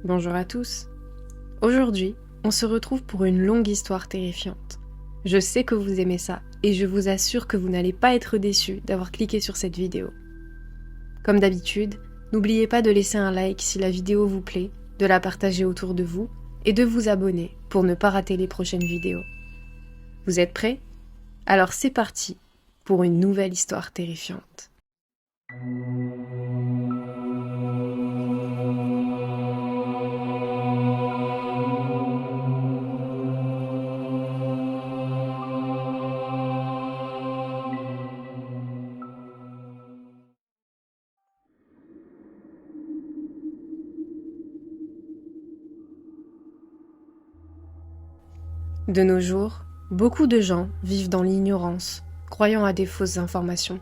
Bonjour à tous. Aujourd'hui, on se retrouve pour une longue histoire terrifiante. Je sais que vous aimez ça et je vous assure que vous n'allez pas être déçus d'avoir cliqué sur cette vidéo. Comme d'habitude, n'oubliez pas de laisser un like si la vidéo vous plaît, de la partager autour de vous et de vous abonner pour ne pas rater les prochaines vidéos. Vous êtes prêts? Alors c'est parti pour une nouvelle histoire terrifiante. De nos jours, beaucoup de gens vivent dans l'ignorance, croyant à des fausses informations.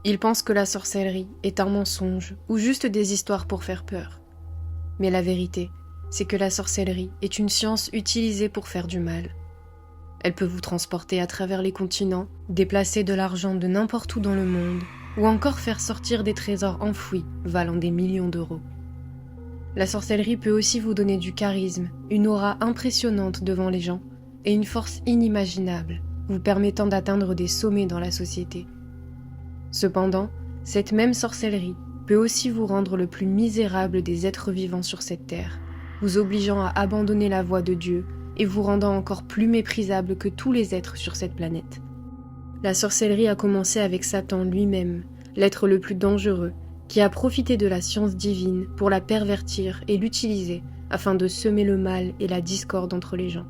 Ils pensent que la sorcellerie est un mensonge ou juste des histoires pour faire peur. Mais la vérité, c'est que la sorcellerie est une science utilisée pour faire du mal. Elle peut vous transporter à travers les continents, déplacer de l'argent de n'importe où dans le monde, ou encore faire sortir des trésors enfouis valant des millions d'euros. La sorcellerie peut aussi vous donner du charisme, une aura impressionnante devant les gens, et une force inimaginable, vous permettant d'atteindre des sommets dans la société. Cependant, cette même sorcellerie peut aussi vous rendre le plus misérable des êtres vivants sur cette terre, vous obligeant à abandonner la voie de Dieu et vous rendant encore plus méprisable que tous les êtres sur cette planète. La sorcellerie a commencé avec Satan lui-même, l'être le plus dangereux, qui a profité de la science divine pour la pervertir et l'utiliser afin de semer le mal et la discorde entre les gens.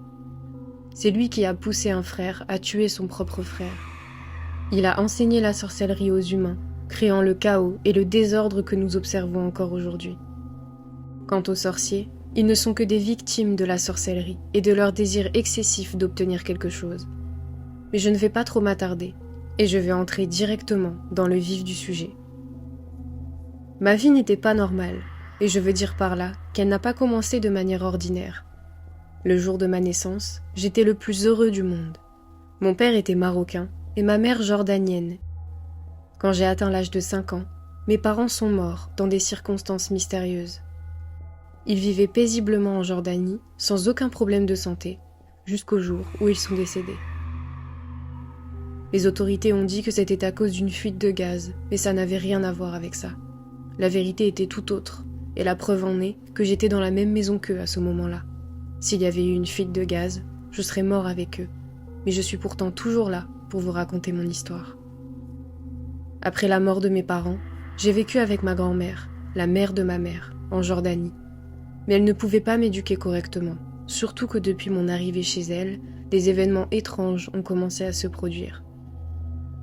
C'est lui qui a poussé un frère à tuer son propre frère. Il a enseigné la sorcellerie aux humains, créant le chaos et le désordre que nous observons encore aujourd'hui. Quant aux sorciers, ils ne sont que des victimes de la sorcellerie et de leur désir excessif d'obtenir quelque chose. Mais je ne vais pas trop m'attarder, et je vais entrer directement dans le vif du sujet. Ma vie n'était pas normale, et je veux dire par là qu'elle n'a pas commencé de manière ordinaire. Le jour de ma naissance, j'étais le plus heureux du monde. Mon père était marocain et ma mère jordanienne. Quand j'ai atteint l'âge de 5 ans, mes parents sont morts dans des circonstances mystérieuses. Ils vivaient paisiblement en Jordanie, sans aucun problème de santé, jusqu'au jour où ils sont décédés. Les autorités ont dit que c'était à cause d'une fuite de gaz, mais ça n'avait rien à voir avec ça. La vérité était tout autre, et la preuve en est que j'étais dans la même maison qu'eux à ce moment-là. S'il y avait eu une fuite de gaz, je serais mort avec eux, mais je suis pourtant toujours là pour vous raconter mon histoire. Après la mort de mes parents, j'ai vécu avec ma grand-mère, la mère de ma mère, en Jordanie. Mais elle ne pouvait pas m'éduquer correctement, surtout que depuis mon arrivée chez elle, des événements étranges ont commencé à se produire.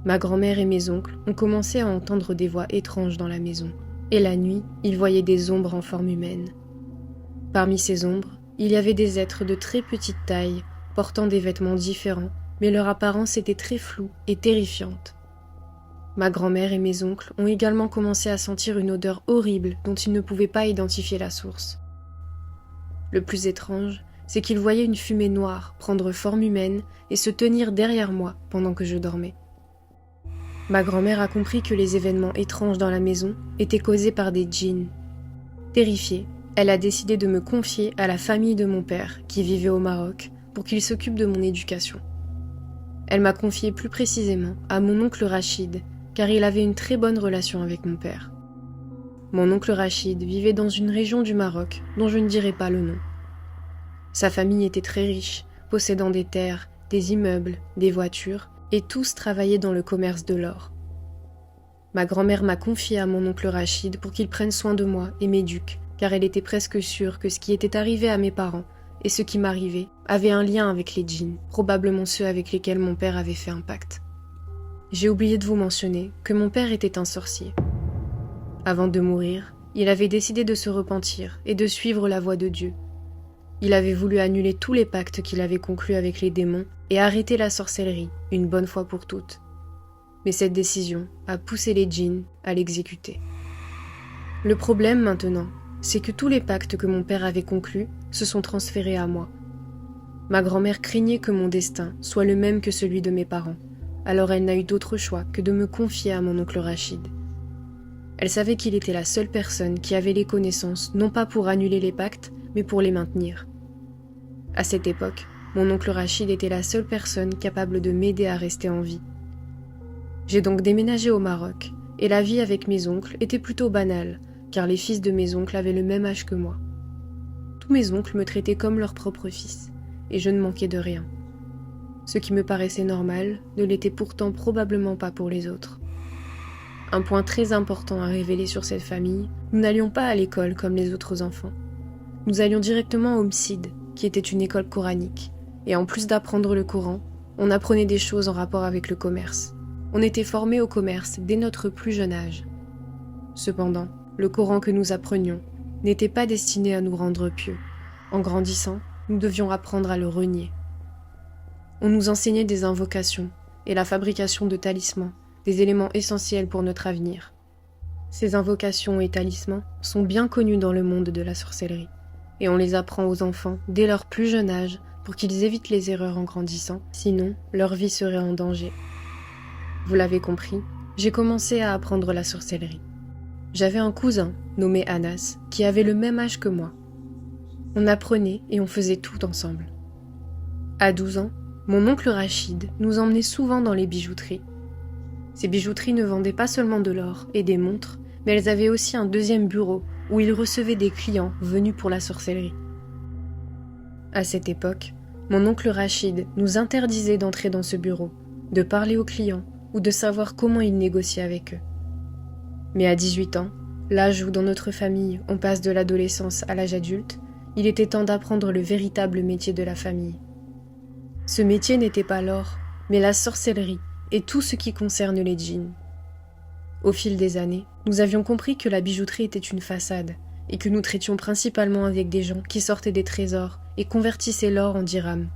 Ma grand-mère et mes oncles ont commencé à entendre des voix étranges dans la maison, et la nuit, ils voyaient des ombres en forme humaine. Parmi ces ombres, il y avait des êtres de très petite taille, portant des vêtements différents, mais leur apparence était très floue et terrifiante. Ma grand-mère et mes oncles ont également commencé à sentir une odeur horrible dont ils ne pouvaient pas identifier la source. Le plus étrange, c'est qu'ils voyaient une fumée noire prendre forme humaine et se tenir derrière moi pendant que je dormais. Ma grand-mère a compris que les événements étranges dans la maison étaient causés par des djinns. Terrifiée, elle a décidé de me confier à la famille de mon père, qui vivait au Maroc, pour qu'il s'occupe de mon éducation. Elle m'a confié plus précisément à mon oncle Rachid, car il avait une très bonne relation avec mon père. Mon oncle Rachid vivait dans une région du Maroc dont je ne dirai pas le nom. Sa famille était très riche, possédant des terres, des immeubles, des voitures, et tous travaillaient dans le commerce de l'or. Ma grand-mère m'a confié à mon oncle Rachid pour qu'il prenne soin de moi et m'éduque, car elle était presque sûre que ce qui était arrivé à mes parents et ce qui m'arrivait avait un lien avec les djinns, probablement ceux avec lesquels mon père avait fait un pacte. J'ai oublié de vous mentionner que mon père était un sorcier. Avant de mourir, il avait décidé de se repentir et de suivre la voie de Dieu. Il avait voulu annuler tous les pactes qu'il avait conclus avec les démons et arrêter la sorcellerie une bonne fois pour toutes. Mais cette décision a poussé les djinns à l'exécuter. Le problème maintenant, c'est que tous les pactes que mon père avait conclus se sont transférés à moi. Ma grand-mère craignait que mon destin soit le même que celui de mes parents, alors elle n'a eu d'autre choix que de me confier à mon oncle Rachid. Elle savait qu'il était la seule personne qui avait les connaissances, non pas pour annuler les pactes, mais pour les maintenir. À cette époque, mon oncle Rachid était la seule personne capable de m'aider à rester en vie. J'ai donc déménagé au Maroc, et la vie avec mes oncles était plutôt banale, car les fils de mes oncles avaient le même âge que moi. Tous mes oncles me traitaient comme leur propre fils, et je ne manquais de rien. Ce qui me paraissait normal ne l'était pourtant probablement pas pour les autres. Un point très important à révéler sur cette famille, nous n'allions pas à l'école comme les autres enfants. Nous allions directement au Msid, qui était une école coranique, et en plus d'apprendre le Coran, on apprenait des choses en rapport avec le commerce. On était formés au commerce dès notre plus jeune âge. Cependant, le Coran que nous apprenions n'était pas destiné à nous rendre pieux. En grandissant, nous devions apprendre à le renier. On nous enseignait des invocations et la fabrication de talismans, des éléments essentiels pour notre avenir. Ces invocations et talismans sont bien connus dans le monde de la sorcellerie, et on les apprend aux enfants dès leur plus jeune âge pour qu'ils évitent les erreurs en grandissant, sinon leur vie serait en danger. Vous l'avez compris, j'ai commencé à apprendre la sorcellerie. J'avais un cousin, nommé Anas, qui avait le même âge que moi. On apprenait et on faisait tout ensemble. À 12 ans, mon oncle Rachid nous emmenait souvent dans les bijouteries. Ces bijouteries ne vendaient pas seulement de l'or et des montres, mais elles avaient aussi un deuxième bureau où il recevait des clients venus pour la sorcellerie. À cette époque, mon oncle Rachid nous interdisait d'entrer dans ce bureau, de parler aux clients ou de savoir comment il négociait avec eux. Mais à 18 ans, l'âge où dans notre famille on passe de l'adolescence à l'âge adulte, il était temps d'apprendre le véritable métier de la famille. Ce métier n'était pas l'or, mais la sorcellerie et tout ce qui concerne les djinns. Au fil des années, nous avions compris que la bijouterie était une façade et que nous traitions principalement avec des gens qui sortaient des trésors et convertissaient l'or en dirhams.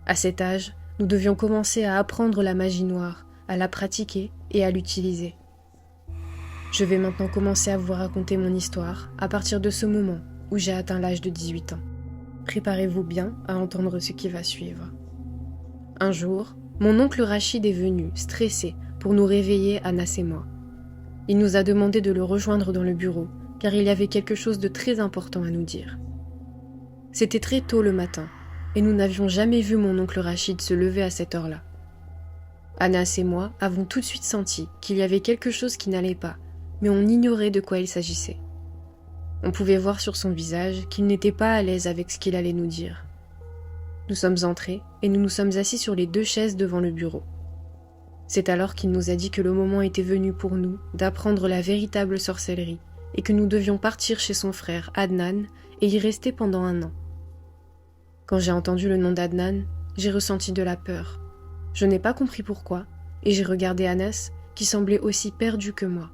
À cet âge, nous devions commencer à apprendre la magie noire, à la pratiquer et à l'utiliser. Je vais maintenant commencer à vous raconter mon histoire à partir de ce moment où j'ai atteint l'âge de 18 ans. Préparez-vous bien à entendre ce qui va suivre. Un jour, mon oncle Rachid est venu, stressé, pour nous réveiller, Anas et moi. Il nous a demandé de le rejoindre dans le bureau, car il y avait quelque chose de très important à nous dire. C'était très tôt le matin, et nous n'avions jamais vu mon oncle Rachid se lever à cette heure-là. Anas et moi avons tout de suite senti qu'il y avait quelque chose qui n'allait pas, mais on ignorait de quoi il s'agissait. On pouvait voir sur son visage qu'il n'était pas à l'aise avec ce qu'il allait nous dire. Nous sommes entrés et nous nous sommes assis sur les 2 chaises devant le bureau. C'est alors qu'il nous a dit que le moment était venu pour nous d'apprendre la véritable sorcellerie et que nous devions partir chez son frère Adnan et y rester pendant 1 an. Quand j'ai entendu le nom d'Adnan, j'ai ressenti de la peur. Je n'ai pas compris pourquoi et j'ai regardé Anas qui semblait aussi perdu que moi.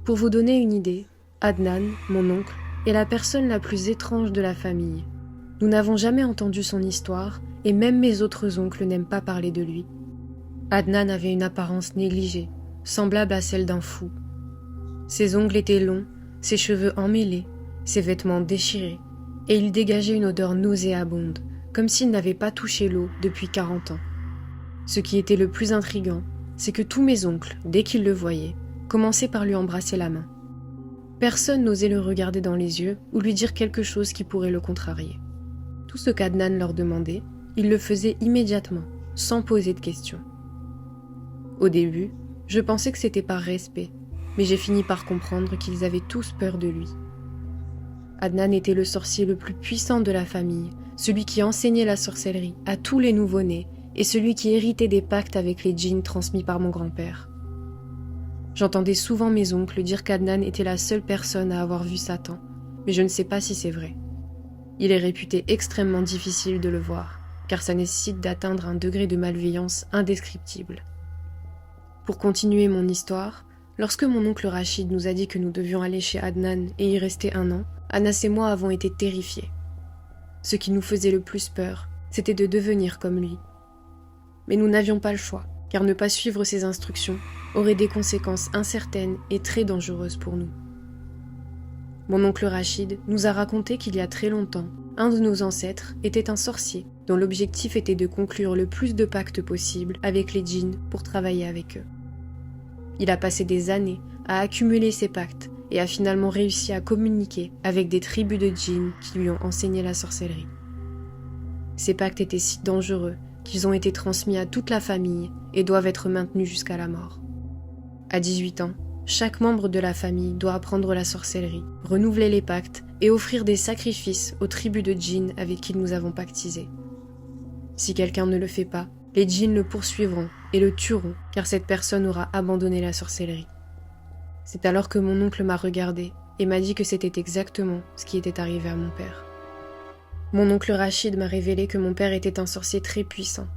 Pour vous donner une idée, Adnan, mon oncle, est la personne la plus étrange de la famille. Nous n'avons jamais entendu son histoire et même mes autres oncles n'aiment pas parler de lui. Adnan avait une apparence négligée, semblable à celle d'un fou. Ses ongles étaient longs, ses cheveux emmêlés, ses vêtements déchirés, et il dégageait une odeur nauséabonde, comme s'il n'avait pas touché l'eau depuis 40 ans. Ce qui était le plus intriguant, c'est que tous mes oncles, dès qu'ils le voyaient, commençaient par lui embrasser la main. Personne n'osait le regarder dans les yeux ou lui dire quelque chose qui pourrait le contrarier. Tout ce qu'Adnan leur demandait, il le faisait immédiatement, sans poser de questions. Au début, je pensais que c'était par respect, mais j'ai fini par comprendre qu'ils avaient tous peur de lui. Adnan était le sorcier le plus puissant de la famille, celui qui enseignait la sorcellerie à tous les nouveau-nés et celui qui héritait des pactes avec les djinns transmis par mon grand-père. J'entendais souvent mes oncles dire qu'Adnan était la seule personne à avoir vu Satan, mais je ne sais pas si c'est vrai. Il est réputé extrêmement difficile de le voir, car ça nécessite d'atteindre un degré de malveillance indescriptible. Pour continuer mon histoire, lorsque mon oncle Rachid nous a dit que nous devions aller chez Adnan et y rester 1 an, Anas et moi avons été terrifiés. Ce qui nous faisait le plus peur, c'était de devenir comme lui. Mais nous n'avions pas le choix, car ne pas suivre ses instructions aurait des conséquences incertaines et très dangereuses pour nous. Mon oncle Rachid nous a raconté qu'il y a très longtemps, un de nos ancêtres était un sorcier dont l'objectif était de conclure le plus de pactes possible avec les djinns pour travailler avec eux. Il a passé des années à accumuler ses pactes et a finalement réussi à communiquer avec des tribus de djinns qui lui ont enseigné la sorcellerie. Ces pactes étaient si dangereux qu'ils ont été transmis à toute la famille et doivent être maintenus jusqu'à la mort. À 18 ans, chaque membre de la famille doit apprendre la sorcellerie, renouveler les pactes et offrir des sacrifices aux tribus de djinns avec qui nous avons pactisé. Si quelqu'un ne le fait pas, les djinns le poursuivront et le tueront car cette personne aura abandonné la sorcellerie. C'est alors que mon oncle m'a regardé et m'a dit que c'était exactement ce qui était arrivé à mon père. Mon oncle Rachid m'a révélé que mon père était un sorcier très puissant.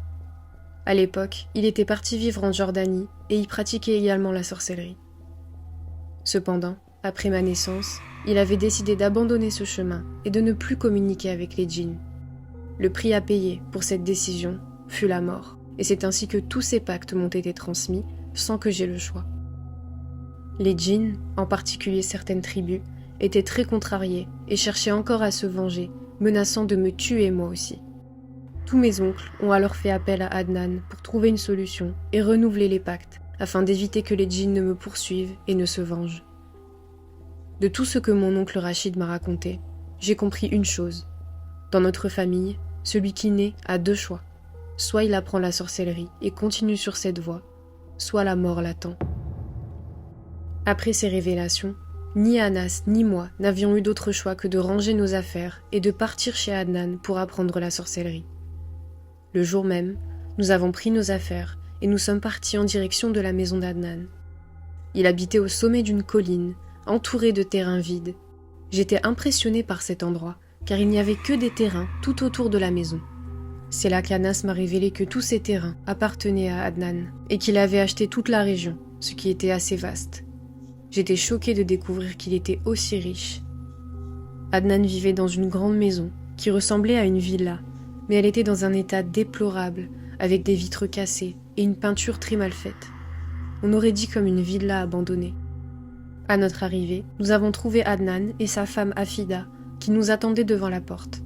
À l'époque, il était parti vivre en Jordanie et y pratiquait également la sorcellerie. Cependant, après ma naissance, il avait décidé d'abandonner ce chemin et de ne plus communiquer avec les djinns. Le prix à payer pour cette décision fut la mort, et c'est ainsi que tous ces pactes m'ont été transmis sans que j'aie le choix. Les djinns, en particulier certaines tribus, étaient très contrariés et cherchaient encore à se venger, menaçant de me tuer moi aussi. Tous mes oncles ont alors fait appel à Adnan pour trouver une solution et renouveler les pactes, afin d'éviter que les djinns ne me poursuivent et ne se vengent. De tout ce que mon oncle Rachid m'a raconté, j'ai compris une chose. Dans notre famille, celui qui naît a deux choix. Soit il apprend la sorcellerie et continue sur cette voie, soit la mort l'attend. Après ces révélations, ni Anas ni moi n'avions eu d'autre choix que de ranger nos affaires et de partir chez Adnan pour apprendre la sorcellerie. Le jour même, nous avons pris nos affaires et nous sommes partis en direction de la maison d'Adnan. Il habitait au sommet d'une colline, entouré de terrains vides. J'étais impressionnée par cet endroit, car il n'y avait que des terrains tout autour de la maison. C'est là qu'Anas m'a révélé que tous ces terrains appartenaient à Adnan et qu'il avait acheté toute la région, ce qui était assez vaste. J'étais choquée de découvrir qu'il était aussi riche. Adnan vivait dans une grande maison qui ressemblait à une villa, mais elle était dans un état déplorable, avec des vitres cassées et une peinture très mal faite. On aurait dit comme une villa abandonnée. À notre arrivée, nous avons trouvé Adnan et sa femme Afida qui nous attendaient devant la porte.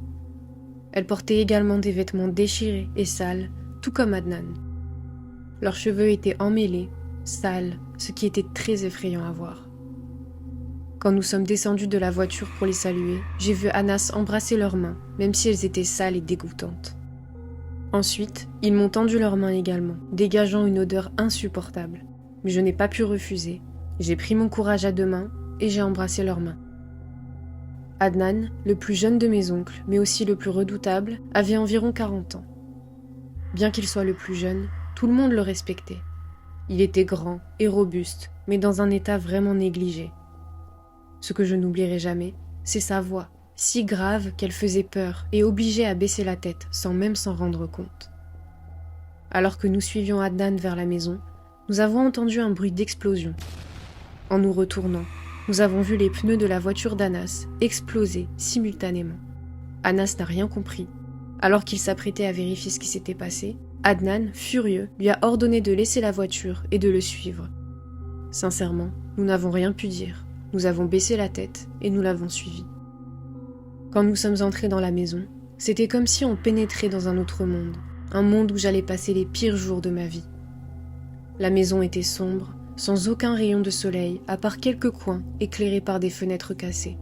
Elle portait également des vêtements déchirés et sales, tout comme Adnan. Leurs cheveux étaient emmêlés, sales, ce qui était très effrayant à voir. Quand nous sommes descendus de la voiture pour les saluer, j'ai vu Anas embrasser leurs mains, même si elles étaient sales et dégoûtantes. Ensuite, ils m'ont tendu leurs mains également, dégageant une odeur insupportable. Mais je n'ai pas pu refuser. J'ai pris mon courage à deux mains et j'ai embrassé leurs mains. Adnan, le plus jeune de mes oncles, mais aussi le plus redoutable, avait environ 40 ans. Bien qu'il soit le plus jeune, tout le monde le respectait. Il était grand et robuste, mais dans un état vraiment négligé. Ce que je n'oublierai jamais, c'est sa voix, si grave qu'elle faisait peur et obligeait à baisser la tête sans même s'en rendre compte. Alors que nous suivions Adnan vers la maison, nous avons entendu un bruit d'explosion. En nous retournant, nous avons vu les pneus de la voiture d'Anas exploser simultanément. Anas n'a rien compris. Alors qu'il s'apprêtait à vérifier ce qui s'était passé, Adnan, furieux, lui a ordonné de laisser la voiture et de le suivre. Sincèrement, nous n'avons rien pu dire. Nous avons baissé la tête et nous l'avons suivi. Quand nous sommes entrés dans la maison, c'était comme si on pénétrait dans un autre monde, un monde où j'allais passer les pires jours de ma vie. La maison était sombre, sans aucun rayon de soleil, à part quelques coins éclairés par des fenêtres cassées.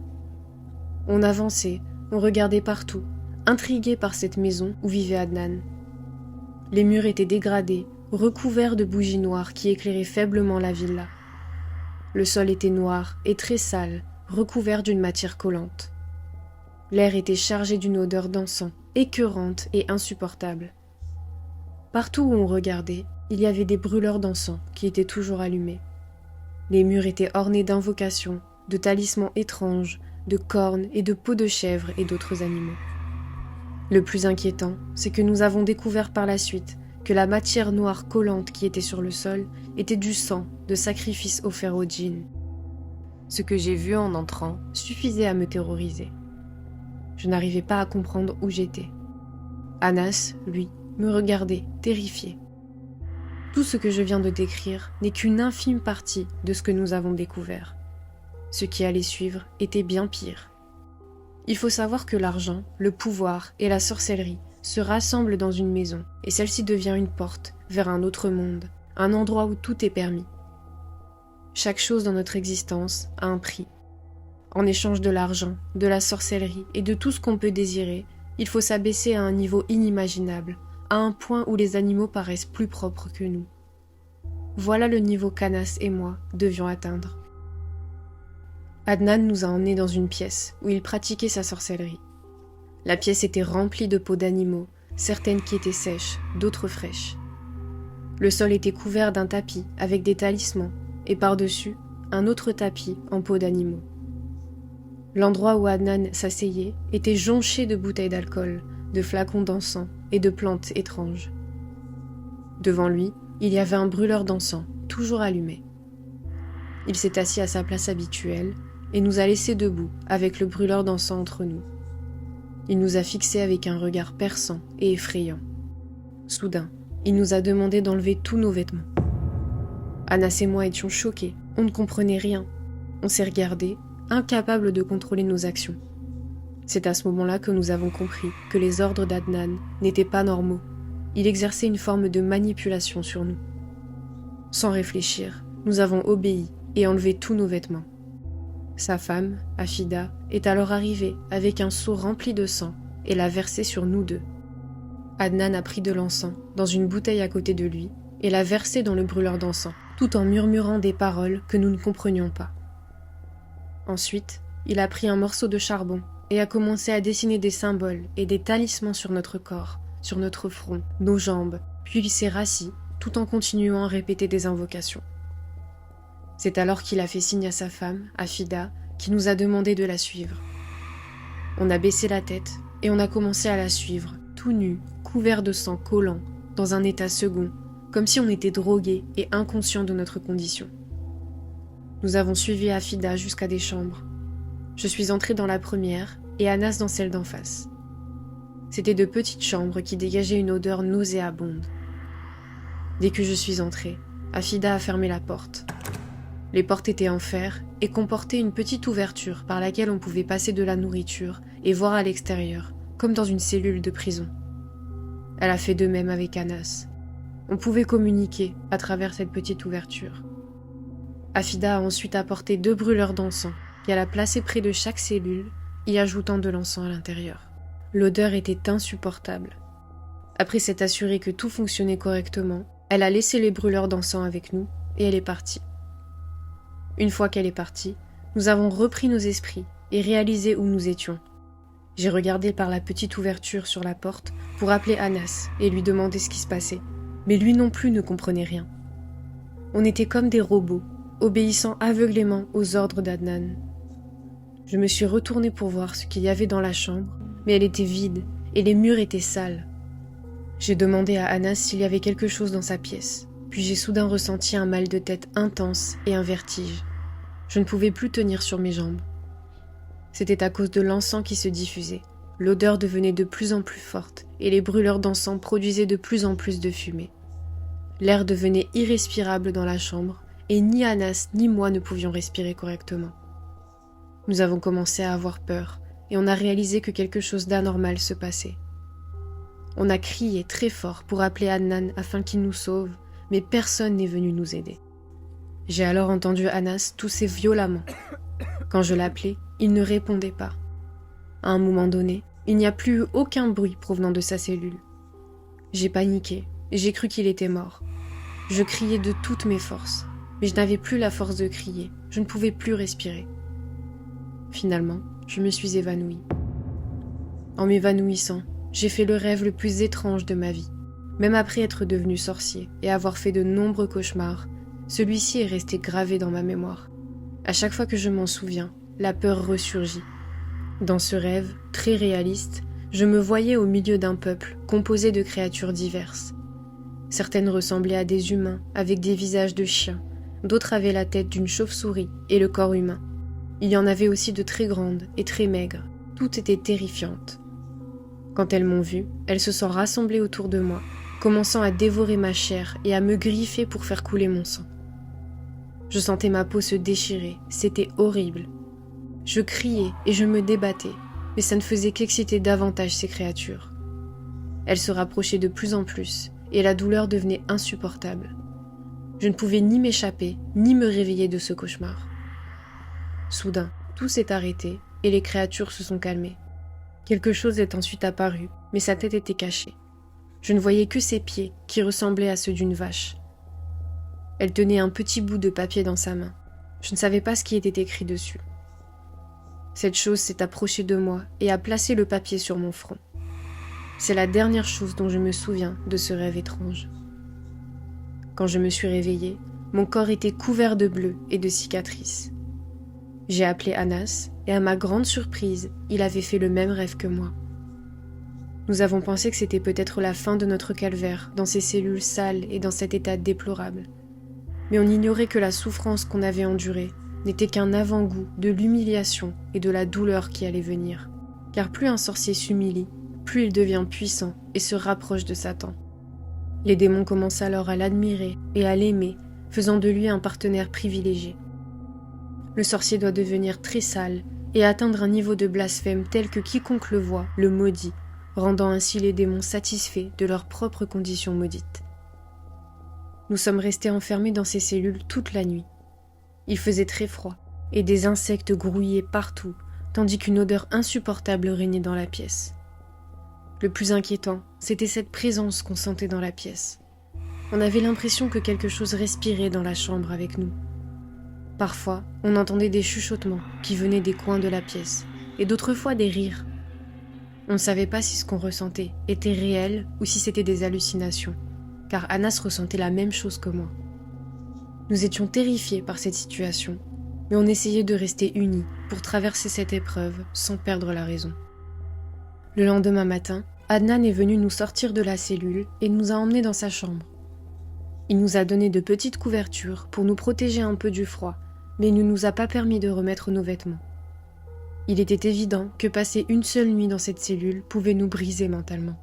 On avançait, on regardait partout, intrigués par cette maison où vivait Adnan. Les murs étaient dégradés, recouverts de bougies noires qui éclairaient faiblement la villa. Le sol était noir et très sale, recouvert d'une matière collante. L'air était chargé d'une odeur d'encens, écœurante et insupportable. Partout où on regardait, il y avait des brûleurs d'encens qui étaient toujours allumés. Les murs étaient ornés d'invocations, de talismans étranges, de cornes et de peaux de chèvres et d'autres animaux. Le plus inquiétant, c'est que nous avons découvert par la suite que la matière noire collante qui était sur le sol était du sang de sacrifices offerts aux djinns. Ce que j'ai vu en entrant suffisait à me terroriser. Je n'arrivais pas à comprendre où j'étais. Anas, lui, me regardait, terrifié. Tout ce que je viens de décrire n'est qu'une infime partie de ce que nous avons découvert. Ce qui allait suivre était bien pire. Il faut savoir que l'argent, le pouvoir et la sorcellerie se rassemblent dans une maison, et celle-ci devient une porte vers un autre monde, un endroit où tout est permis. Chaque chose dans notre existence a un prix. En échange de l'argent, de la sorcellerie et de tout ce qu'on peut désirer, il faut s'abaisser à un niveau inimaginable, à un point où les animaux paraissent plus propres que nous. Voilà le niveau qu'Anas et moi devions atteindre. Adnan nous a emmenés dans une pièce où il pratiquait sa sorcellerie. La pièce était remplie de peaux d'animaux, certaines qui étaient sèches, d'autres fraîches. Le sol était couvert d'un tapis avec des talismans et par-dessus, un autre tapis en peau d'animaux. L'endroit où Adnan s'asseyait était jonché de bouteilles d'alcool, de flacons d'encens et de plantes étranges. Devant lui, il y avait un brûleur d'encens, toujours allumé. Il s'est assis à sa place habituelle et nous a laissés debout avec le brûleur d'encens entre nous. Il nous a fixés avec un regard perçant et effrayant. Soudain, il nous a demandé d'enlever tous nos vêtements. Anas et moi étions choqués, on ne comprenait rien. On s'est regardés, incapables de contrôler nos actions. C'est à ce moment-là que nous avons compris que les ordres d'Adnan n'étaient pas normaux. Il exerçait une forme de manipulation sur nous. Sans réfléchir, nous avons obéi et enlevé tous nos vêtements. Sa femme, Afida, est alors arrivée avec un seau rempli de sang et l'a versé sur nous deux. Adnan a pris de l'encens dans une bouteille à côté de lui et l'a versé dans le brûleur d'encens, tout en murmurant des paroles que nous ne comprenions pas. Ensuite, il a pris un morceau de charbon et a commencé à dessiner des symboles et des talismans sur notre corps, sur notre front, nos jambes, puis il s'est rassis, tout en continuant à répéter des invocations. C'est alors qu'il a fait signe à sa femme, Afida, qui nous a demandé de la suivre. On a baissé la tête et on a commencé à la suivre, tout nus, couverts de sang collant, dans un état second, comme si on était drogués et inconscients de notre condition. Nous avons suivi Afida jusqu'à des chambres. Je suis entrée dans la première et Anas dans celle d'en face. C'étaient de petites chambres qui dégageaient une odeur nauséabonde. Dès que je suis entrée, Afida a fermé la porte. Les portes étaient en fer et comportaient une petite ouverture par laquelle on pouvait passer de la nourriture et voir à l'extérieur, comme dans une cellule de prison. Elle a fait de même avec Anas. On pouvait communiquer à travers cette petite ouverture. Afida a ensuite apporté 2 brûleurs d'encens qu'elle a placés près de chaque cellule, y ajoutant de l'encens à l'intérieur. L'odeur était insupportable. Après s'être assurée que tout fonctionnait correctement, elle a laissé les brûleurs d'encens avec nous et elle est partie. Une fois qu'elle est partie, nous avons repris nos esprits et réalisé où nous étions. J'ai regardé par la petite ouverture sur la porte pour appeler Anas et lui demander ce qui se passait, mais lui non plus ne comprenait rien. On était comme des robots, obéissant aveuglément aux ordres d'Adnan. Je me suis retournée pour voir ce qu'il y avait dans la chambre, mais elle était vide et les murs étaient sales. J'ai demandé à Anas s'il y avait quelque chose dans sa pièce, puis j'ai soudain ressenti un mal de tête intense et un vertige. Je ne pouvais plus tenir sur mes jambes. C'était à cause de l'encens qui se diffusait. L'odeur devenait de plus en plus forte et les brûleurs d'encens produisaient de plus en plus de fumée. L'air devenait irrespirable dans la chambre et ni Anas ni moi ne pouvions respirer correctement. Nous avons commencé à avoir peur et on a réalisé que quelque chose d'anormal se passait. On a crié très fort pour appeler Adnan afin qu'il nous sauve, mais personne n'est venu nous aider. J'ai alors entendu Anas tousser violemment. Quand je l'appelais, il ne répondait pas. À un moment donné, il n'y a plus eu aucun bruit provenant de sa cellule. J'ai paniqué et j'ai cru qu'il était mort. Je criais de toutes mes forces, mais je n'avais plus la force de crier, je ne pouvais plus respirer. Finalement, je me suis évanouie. En m'évanouissant, j'ai fait le rêve le plus étrange de ma vie. Même après être devenu sorcier et avoir fait de nombreux cauchemars, celui-ci est resté gravé dans ma mémoire. À chaque fois que je m'en souviens, la peur ressurgit. Dans ce rêve, très réaliste, je me voyais au milieu d'un peuple composé de créatures diverses. Certaines ressemblaient à des humains avec des visages de chiens, d'autres avaient la tête d'une chauve-souris et le corps humain. Il y en avait aussi de très grandes et très maigres, toutes étaient terrifiantes. Quand elles m'ont vue, elles se sont rassemblées autour de moi, commençant à dévorer ma chair et à me griffer pour faire couler mon sang. Je sentais ma peau se déchirer, c'était horrible. Je criais et je me débattais, mais ça ne faisait qu'exciter davantage ces créatures. Elles se rapprochaient de plus en plus, et la douleur devenait insupportable. Je ne pouvais ni m'échapper, ni me réveiller de ce cauchemar. Soudain, tout s'est arrêté et les créatures se sont calmées. Quelque chose est ensuite apparu, mais sa tête était cachée. Je ne voyais que ses pieds, qui ressemblaient à ceux d'une vache. Elle tenait un petit bout de papier dans sa main. Je ne savais pas ce qui était écrit dessus. Cette chose s'est approchée de moi et a placé le papier sur mon front. C'est la dernière chose dont je me souviens de ce rêve étrange. Quand je me suis réveillée, mon corps était couvert de bleu et de cicatrices. J'ai appelé Anas et à ma grande surprise, il avait fait le même rêve que moi. Nous avons pensé que c'était peut-être la fin de notre calvaire dans ces cellules sales et dans cet état déplorable. Mais on ignorait que la souffrance qu'on avait endurée n'était qu'un avant-goût de l'humiliation et de la douleur qui allait venir. Car plus un sorcier s'humilie, plus il devient puissant et se rapproche de Satan. Les démons commencent alors à l'admirer et à l'aimer, faisant de lui un partenaire privilégié. Le sorcier doit devenir très sale et atteindre un niveau de blasphème tel que quiconque le voit le maudit, rendant ainsi les démons satisfaits de leurs propres conditions maudites. Nous sommes restés enfermés dans ces cellules toute la nuit. Il faisait très froid et des insectes grouillaient partout, tandis qu'une odeur insupportable régnait dans la pièce. Le plus inquiétant, c'était cette présence qu'on sentait dans la pièce. On avait l'impression que quelque chose respirait dans la chambre avec nous. Parfois, on entendait des chuchotements qui venaient des coins de la pièce, et d'autres fois des rires. On ne savait pas si ce qu'on ressentait était réel ou si c'était des hallucinations, car Anas ressentait la même chose que moi. Nous étions terrifiés par cette situation, mais on essayait de rester unis pour traverser cette épreuve sans perdre la raison. Le lendemain matin, Adnan est venu nous sortir de la cellule et nous a emmenés dans sa chambre. Il nous a donné de petites couvertures pour nous protéger un peu du froid, mais il ne nous a pas permis de remettre nos vêtements. Il était évident que passer une seule nuit dans cette cellule pouvait nous briser mentalement.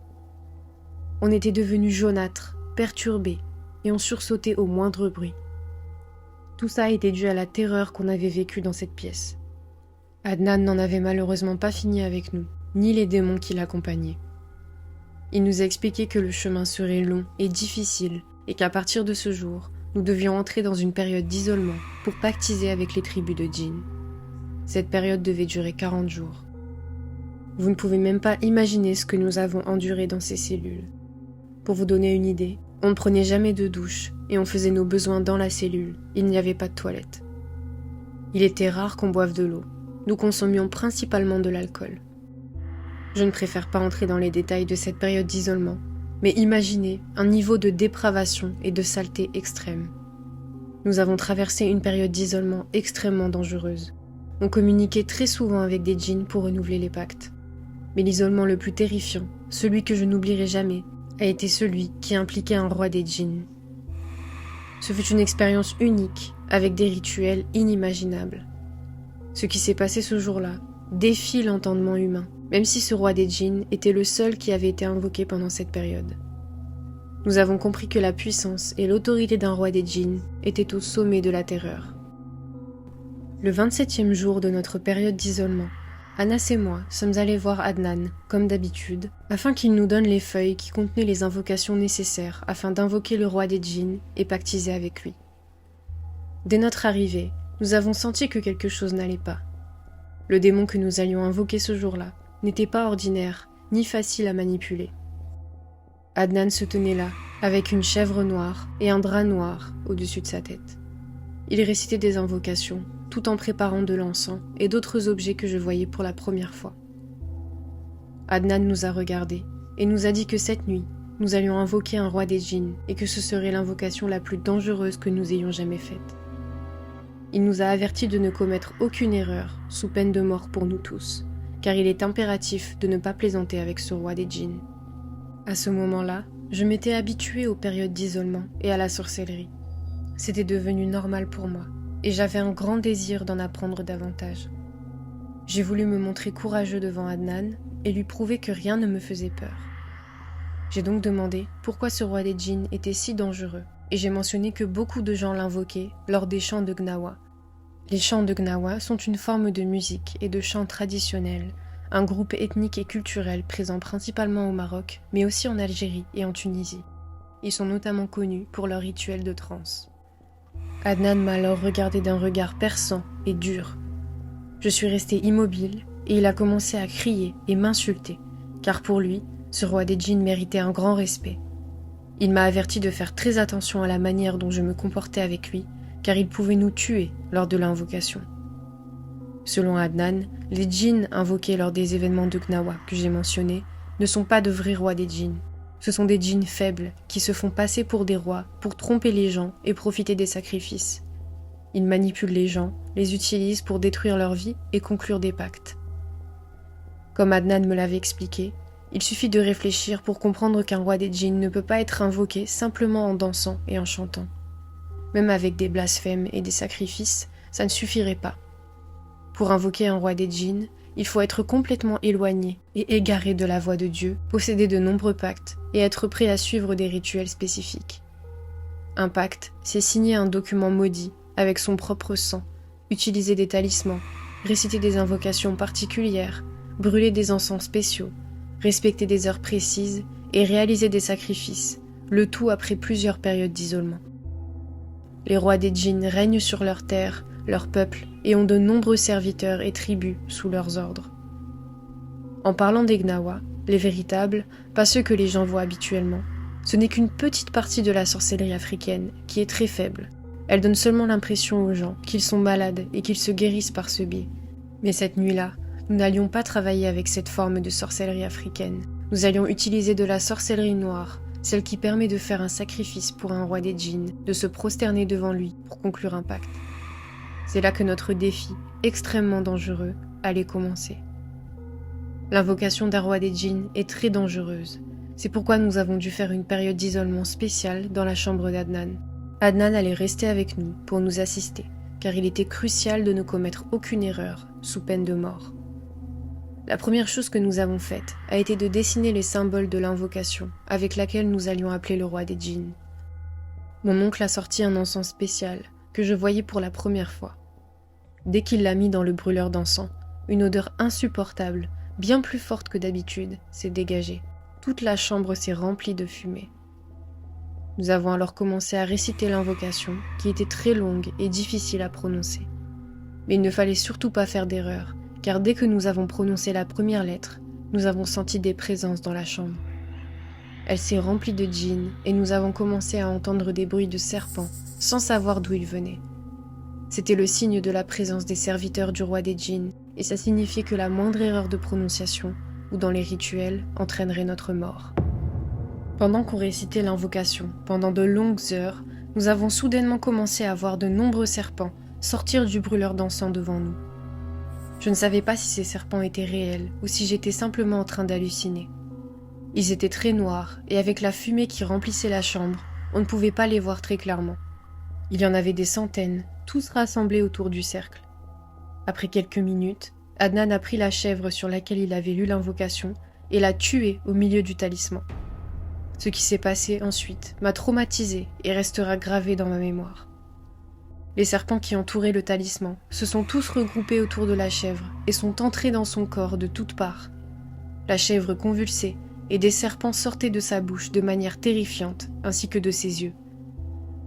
On était devenus jaunâtres, perturbés, et on sursautait au moindre bruit. Tout ça était dû à la terreur qu'on avait vécue dans cette pièce. Adnan n'en avait malheureusement pas fini avec nous, ni les démons qui l'accompagnaient. Il nous a expliqué que le chemin serait long et difficile, et qu'à partir de ce jour, nous devions entrer dans une période d'isolement pour pactiser avec les tribus de djinns. Cette période devait durer 40 jours. Vous ne pouvez même pas imaginer ce que nous avons enduré dans ces cellules. Pour vous donner une idée, on ne prenait jamais de douche et on faisait nos besoins dans la cellule, il n'y avait pas de toilette. Il était rare qu'on boive de l'eau, nous consommions principalement de l'alcool. Je ne préfère pas entrer dans les détails de cette période d'isolement, mais imaginez un niveau de dépravation et de saleté extrême. Nous avons traversé une période d'isolement extrêmement dangereuse. On communiquait très souvent avec des djinns pour renouveler les pactes. Mais l'isolement le plus terrifiant, celui que je n'oublierai jamais, a été celui qui impliquait un roi des djinns. Ce fut une expérience unique, avec des rituels inimaginables. Ce qui s'est passé ce jour-là défie l'entendement humain, même si ce roi des djinns était le seul qui avait été invoqué pendant cette période. Nous avons compris que la puissance et l'autorité d'un roi des djinns étaient au sommet de la terreur. Le 27e jour de notre période d'isolement, Anas et moi sommes allés voir Adnan, comme d'habitude, afin qu'il nous donne les feuilles qui contenaient les invocations nécessaires afin d'invoquer le roi des djinns et pactiser avec lui. Dès notre arrivée, nous avons senti que quelque chose n'allait pas. Le démon que nous allions invoquer ce jour-là n'était pas ordinaire, ni facile à manipuler. Adnan se tenait là, avec une chèvre noire et un drap noir au-dessus de sa tête. Il récitait des invocations, tout en préparant de l'encens et d'autres objets que je voyais pour la première fois. Adnan nous a regardés et nous a dit que cette nuit, nous allions invoquer un roi des djinns et que ce serait l'invocation la plus dangereuse que nous ayons jamais faite. Il nous a avertis de ne commettre aucune erreur, sous peine de mort pour nous tous, car il est impératif de ne pas plaisanter avec ce roi des djinns. À ce moment-là, je m'étais habituée aux périodes d'isolement et à la sorcellerie. C'était devenu normal pour moi, et j'avais un grand désir d'en apprendre davantage. J'ai voulu me montrer courageux devant Adnan et lui prouver que rien ne me faisait peur. J'ai donc demandé pourquoi ce roi des djinns était si dangereux, et j'ai mentionné que beaucoup de gens l'invoquaient lors des chants de Gnawa. Les chants de Gnawa sont une forme de musique et de chant traditionnel, un groupe ethnique et culturel présent principalement au Maroc, mais aussi en Algérie et en Tunisie. Ils sont notamment connus pour leurs rituels de transe. Adnan m'a alors regardé d'un regard perçant et dur. Je suis restée immobile et il a commencé à crier et m'insulter, car pour lui, ce roi des djinns méritait un grand respect. Il m'a averti de faire très attention à la manière dont je me comportais avec lui, car il pouvait nous tuer lors de l'invocation. Selon Adnan, les djinns invoqués lors des événements de Gnawa que j'ai mentionnés ne sont pas de vrais rois des djinns. Ce sont des djinns faibles qui se font passer pour des rois pour tromper les gens et profiter des sacrifices. Ils manipulent les gens, les utilisent pour détruire leur vie et conclure des pactes. Comme Adnan me l'avait expliqué, il suffit de réfléchir pour comprendre qu'un roi des djinns ne peut pas être invoqué simplement en dansant et en chantant. Même avec des blasphèmes et des sacrifices, ça ne suffirait pas. Pour invoquer un roi des djinns, il faut être complètement éloigné et égaré de la voix de Dieu, posséder de nombreux pactes et être prêt à suivre des rituels spécifiques. Un pacte, c'est signer un document maudit avec son propre sang, utiliser des talismans, réciter des invocations particulières, brûler des encens spéciaux, respecter des heures précises et réaliser des sacrifices, le tout après plusieurs périodes d'isolement. Les rois des djinns règnent sur leur terre, leur peuple, et ont de nombreux serviteurs et tribus sous leurs ordres. En parlant des Gnawa, les véritables, pas ceux que les gens voient habituellement, ce n'est qu'une petite partie de la sorcellerie africaine qui est très faible. Elle donne seulement l'impression aux gens qu'ils sont malades et qu'ils se guérissent par ce biais. Mais cette nuit-là, nous n'allions pas travailler avec cette forme de sorcellerie africaine. Nous allions utiliser de la sorcellerie noire, celle qui permet de faire un sacrifice pour un roi des djinns, de se prosterner devant lui pour conclure un pacte. C'est là que notre défi, extrêmement dangereux, allait commencer. L'invocation d'un roi des djinns est très dangereuse. C'est pourquoi nous avons dû faire une période d'isolement spéciale dans la chambre d'Adnan. Adnan allait rester avec nous pour nous assister, car il était crucial de ne commettre aucune erreur, sous peine de mort. La première chose que nous avons faite a été de dessiner les symboles de l'invocation avec laquelle nous allions appeler le roi des djinns. Mon oncle a sorti un encens spécial que je voyais pour la première fois. Dès qu'il l'a mis dans le brûleur d'encens, une odeur insupportable, bien plus forte que d'habitude, s'est dégagée. Toute la chambre s'est remplie de fumée. Nous avons alors commencé à réciter l'invocation, qui était très longue et difficile à prononcer. Mais il ne fallait surtout pas faire d'erreur, car dès que nous avons prononcé la première lettre, nous avons senti des présences dans la chambre. Elle s'est remplie de djinns et nous avons commencé à entendre des bruits de serpents, sans savoir d'où ils venaient. C'était le signe de la présence des serviteurs du roi des djinns, et ça signifiait que la moindre erreur de prononciation, ou dans les rituels, entraînerait notre mort. Pendant qu'on récitait l'invocation, pendant de longues heures, nous avons soudainement commencé à voir de nombreux serpents sortir du brûleur d'encens devant nous. Je ne savais pas si ces serpents étaient réels ou si j'étais simplement en train d'halluciner. Ils étaient très noirs et avec la fumée qui remplissait la chambre, on ne pouvait pas les voir très clairement. Il y en avait des centaines, tous rassemblés autour du cercle. Après quelques minutes, Adnan a pris la chèvre sur laquelle il avait lu l'invocation et l'a tuée au milieu du talisman. Ce qui s'est passé ensuite m'a traumatisée et restera gravé dans ma mémoire. Les serpents qui entouraient le talisman se sont tous regroupés autour de la chèvre et sont entrés dans son corps de toutes parts. La chèvre convulsait et des serpents sortaient de sa bouche de manière terrifiante ainsi que de ses yeux.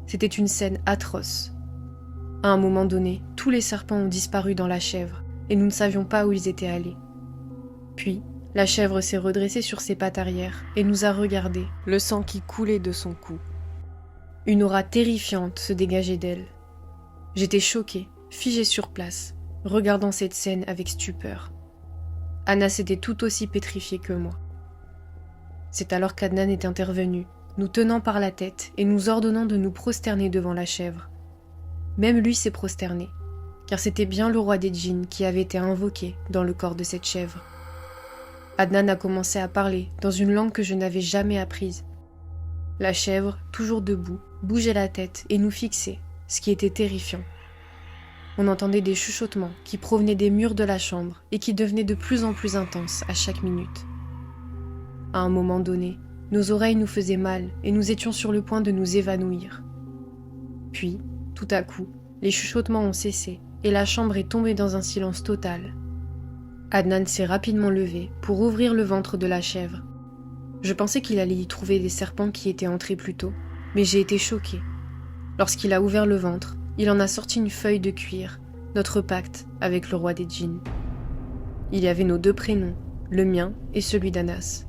C'était une scène atroce. À un moment donné, tous les serpents ont disparu dans la chèvre et nous ne savions pas où ils étaient allés. Puis, la chèvre s'est redressée sur ses pattes arrière et nous a regardés, le sang qui coulait de son cou. Une aura terrifiante se dégageait d'elle. J'étais choquée, figée sur place, regardant cette scène avec stupeur. Anas était tout aussi pétrifiée que moi. C'est alors qu'Adnan est intervenu, nous tenant par la tête et nous ordonnant de nous prosterner devant la chèvre. Même lui s'est prosterné, car c'était bien le roi des djinns qui avait été invoqué dans le corps de cette chèvre. Adnan a commencé à parler dans une langue que je n'avais jamais apprise. La chèvre, toujours debout, bougeait la tête et nous fixait, ce qui était terrifiant. On entendait des chuchotements qui provenaient des murs de la chambre et qui devenaient de plus en plus intenses à chaque minute. À un moment donné, nos oreilles nous faisaient mal et nous étions sur le point de nous évanouir. Puis, tout à coup, les chuchotements ont cessé et la chambre est tombée dans un silence total. Adnan s'est rapidement levé pour ouvrir le ventre de la chèvre. Je pensais qu'il allait y trouver des serpents qui étaient entrés plus tôt, mais j'ai été choquée. Lorsqu'il a ouvert le ventre, il en a sorti une feuille de cuir, notre pacte avec le roi des djinns. Il y avait nos 2 prénoms, le mien et celui d'Anas.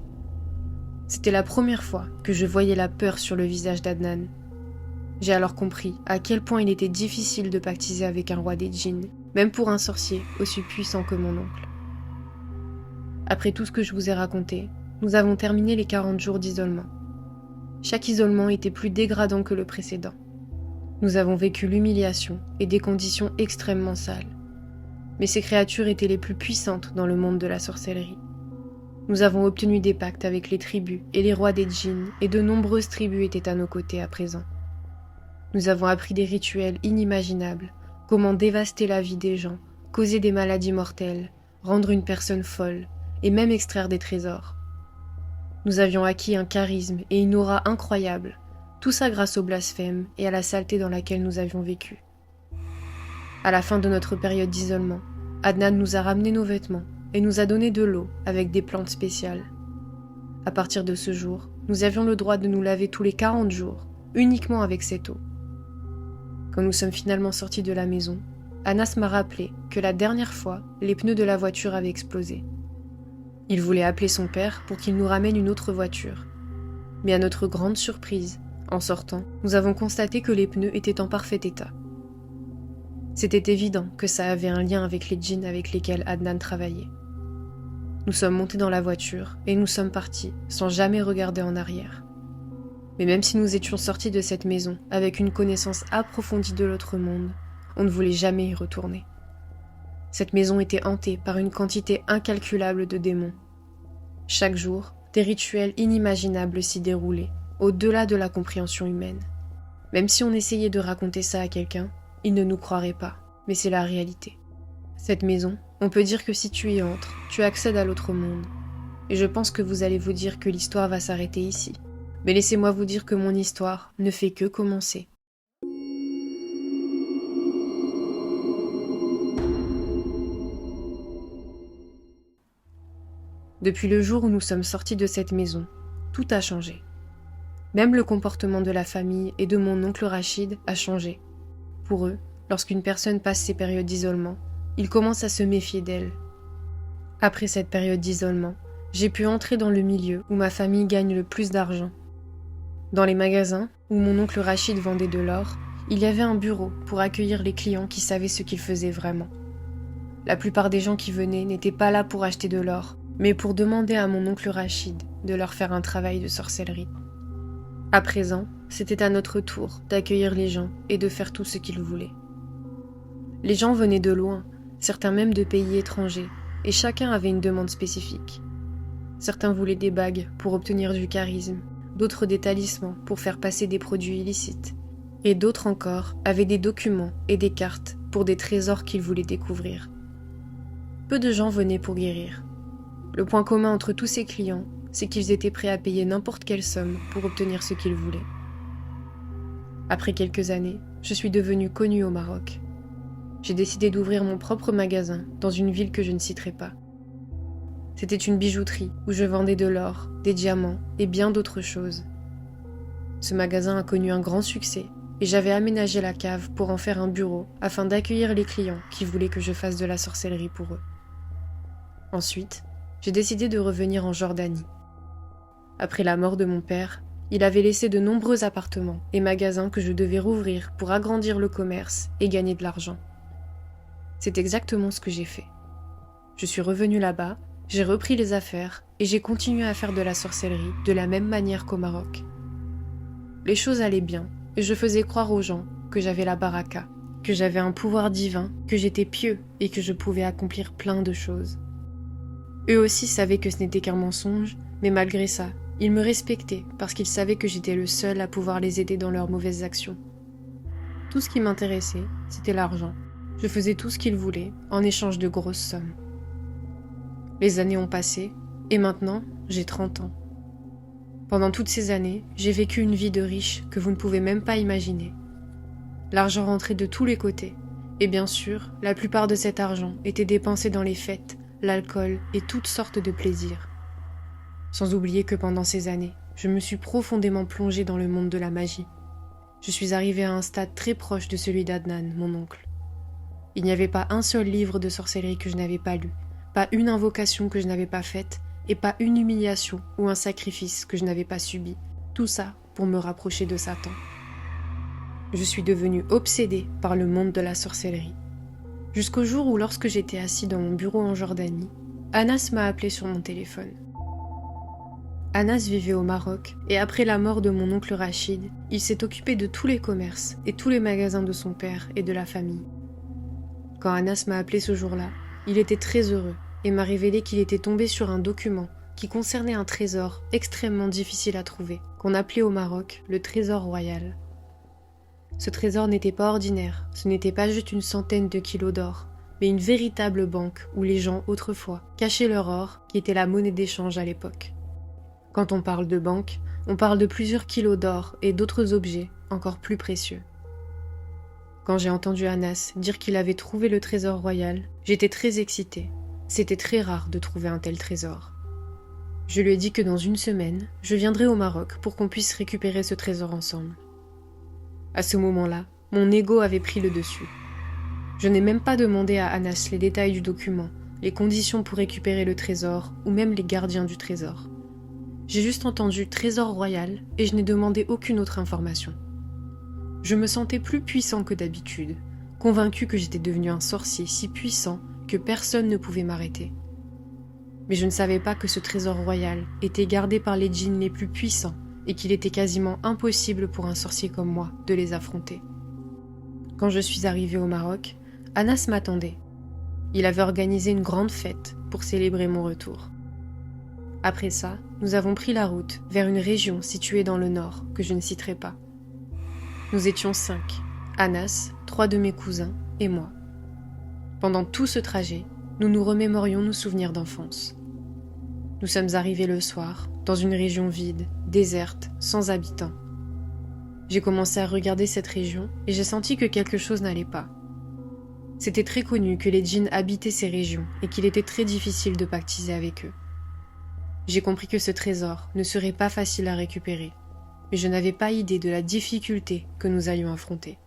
C'était la première fois que je voyais la peur sur le visage d'Adnan. J'ai alors compris à quel point il était difficile de pactiser avec un roi des djinns, même pour un sorcier aussi puissant que mon oncle. Après tout ce que je vous ai raconté, nous avons terminé les 40 jours d'isolement. Chaque isolement était plus dégradant que le précédent. Nous avons vécu l'humiliation et des conditions extrêmement sales. Mais ces créatures étaient les plus puissantes dans le monde de la sorcellerie. Nous avons obtenu des pactes avec les tribus et les rois des djinns, et de nombreuses tribus étaient à nos côtés à présent. Nous avons appris des rituels inimaginables, comment dévaster la vie des gens, causer des maladies mortelles, rendre une personne folle, et même extraire des trésors. Nous avions acquis un charisme et une aura incroyables, tout ça grâce au blasphème et à la saleté dans laquelle nous avions vécu. À la fin de notre période d'isolement, Adnan nous a ramené nos vêtements et nous a donné de l'eau avec des plantes spéciales. À partir de ce jour, nous avions le droit de nous laver tous les 40 jours, uniquement avec cette eau. Quand nous sommes finalement sortis de la maison, Anas m'a rappelé que la dernière fois, les pneus de la voiture avaient explosé. Il voulait appeler son père pour qu'il nous ramène une autre voiture. Mais à notre grande surprise, en sortant, nous avons constaté que les pneus étaient en parfait état. C'était évident que ça avait un lien avec les djinns avec lesquels Adnan travaillait. Nous sommes montés dans la voiture et nous sommes partis, sans jamais regarder en arrière. Mais même si nous étions sortis de cette maison avec une connaissance approfondie de l'autre monde, on ne voulait jamais y retourner. Cette maison était hantée par une quantité incalculable de démons. Chaque jour, des rituels inimaginables s'y déroulaient, au-delà de la compréhension humaine. Même si on essayait de raconter ça à quelqu'un, il ne nous croirait pas, mais c'est la réalité. Cette maison, on peut dire que si tu y entres, tu accèdes à l'autre monde. Et je pense que vous allez vous dire que l'histoire va s'arrêter ici. Mais laissez-moi vous dire que mon histoire ne fait que commencer. Depuis le jour où nous sommes sortis de cette maison, tout a changé. Même le comportement de la famille et de mon oncle Rachid a changé. Pour eux, lorsqu'une personne passe ces périodes d'isolement, ils commencent à se méfier d'elle. Après cette période d'isolement, j'ai pu entrer dans le milieu où ma famille gagne le plus d'argent. Dans les magasins où mon oncle Rachid vendait de l'or, il y avait un bureau pour accueillir les clients qui savaient ce qu'ils faisaient vraiment. La plupart des gens qui venaient n'étaient pas là pour acheter de l'or, mais pour demander à mon oncle Rachid de leur faire un travail de sorcellerie. À présent, c'était à notre tour d'accueillir les gens et de faire tout ce qu'ils voulaient. Les gens venaient de loin, certains même de pays étrangers, et chacun avait une demande spécifique. Certains voulaient des bagues pour obtenir du charisme, d'autres des talismans pour faire passer des produits illicites, et d'autres encore avaient des documents et des cartes pour des trésors qu'ils voulaient découvrir. Peu de gens venaient pour guérir. Le point commun entre tous ces clients, c'est qu'ils étaient prêts à payer n'importe quelle somme pour obtenir ce qu'ils voulaient. Après quelques années, je suis devenue connue au Maroc. J'ai décidé d'ouvrir mon propre magasin dans une ville que je ne citerai pas. C'était une bijouterie où je vendais de l'or, des diamants et bien d'autres choses. Ce magasin a connu un grand succès et j'avais aménagé la cave pour en faire un bureau afin d'accueillir les clients qui voulaient que je fasse de la sorcellerie pour eux. Ensuite, j'ai décidé de revenir en Jordanie. Après la mort de mon père, il avait laissé de nombreux appartements et magasins que je devais rouvrir pour agrandir le commerce et gagner de l'argent. C'est exactement ce que j'ai fait. Je suis revenue là-bas, j'ai repris les affaires et j'ai continué à faire de la sorcellerie de la même manière qu'au Maroc. Les choses allaient bien et je faisais croire aux gens que j'avais la baraka, que j'avais un pouvoir divin, que j'étais pieux et que je pouvais accomplir plein de choses. Eux aussi savaient que ce n'était qu'un mensonge, mais malgré ça, ils me respectaient parce qu'ils savaient que j'étais le seul à pouvoir les aider dans leurs mauvaises actions. Tout ce qui m'intéressait, c'était l'argent. Je faisais tout ce qu'ils voulaient en échange de grosses sommes. Les années ont passé et maintenant, j'ai 30 ans. Pendant toutes ces années, j'ai vécu une vie de riche que vous ne pouvez même pas imaginer. L'argent rentrait de tous les côtés et bien sûr, la plupart de cet argent était dépensé dans les fêtes, l'alcool et toutes sortes de plaisirs. Sans oublier que pendant ces années, je me suis profondément plongée dans le monde de la magie. Je suis arrivée à un stade très proche de celui d'Adnan, mon oncle. Il n'y avait pas un seul livre de sorcellerie que je n'avais pas lu, pas une invocation que je n'avais pas faite, et pas une humiliation ou un sacrifice que je n'avais pas subi. Tout ça pour me rapprocher de Satan. Je suis devenue obsédée par le monde de la sorcellerie. Jusqu'au jour où, lorsque j'étais assis dans mon bureau en Jordanie, Anas m'a appelé sur mon téléphone. Anas vivait au Maroc et après la mort de mon oncle Rachid, il s'est occupé de tous les commerces et tous les magasins de son père et de la famille. Quand Anas m'a appelé ce jour-là, il était très heureux et m'a révélé qu'il était tombé sur un document qui concernait un trésor extrêmement difficile à trouver, qu'on appelait au Maroc le trésor royal. Ce trésor n'était pas ordinaire, ce n'était pas juste une centaine de kilos d'or, mais une véritable banque où les gens, autrefois, cachaient leur or, qui était la monnaie d'échange à l'époque. Quand on parle de banque, on parle de plusieurs kilos d'or et d'autres objets encore plus précieux. Quand j'ai entendu Anas dire qu'il avait trouvé le trésor royal, j'étais très excitée. C'était très rare de trouver un tel trésor. Je lui ai dit que dans une semaine, je viendrai au Maroc pour qu'on puisse récupérer ce trésor ensemble. À ce moment-là, mon ego avait pris le dessus. Je n'ai même pas demandé à Anas les détails du document, les conditions pour récupérer le trésor ou même les gardiens du trésor. J'ai juste entendu « trésor royal » et je n'ai demandé aucune autre information. Je me sentais plus puissant que d'habitude, convaincu que j'étais devenu un sorcier si puissant que personne ne pouvait m'arrêter. Mais je ne savais pas que ce trésor royal était gardé par les djinns les plus puissants et qu'il était quasiment impossible pour un sorcier comme moi de les affronter. Quand je suis arrivée au Maroc, Anas m'attendait. Il avait organisé une grande fête pour célébrer mon retour. Après ça, nous avons pris la route vers une région située dans le nord, que je ne citerai pas. Nous étions 5, Anas, 3 de mes cousins et moi. Pendant tout ce trajet, nous nous remémorions nos souvenirs d'enfance. Nous sommes arrivés le soir, dans une région vide, déserte, sans habitants. J'ai commencé à regarder cette région et j'ai senti que quelque chose n'allait pas. C'était très connu que les djinns habitaient ces régions et qu'il était très difficile de pactiser avec eux. J'ai compris que ce trésor ne serait pas facile à récupérer, mais je n'avais pas idée de la difficulté que nous allions affronter.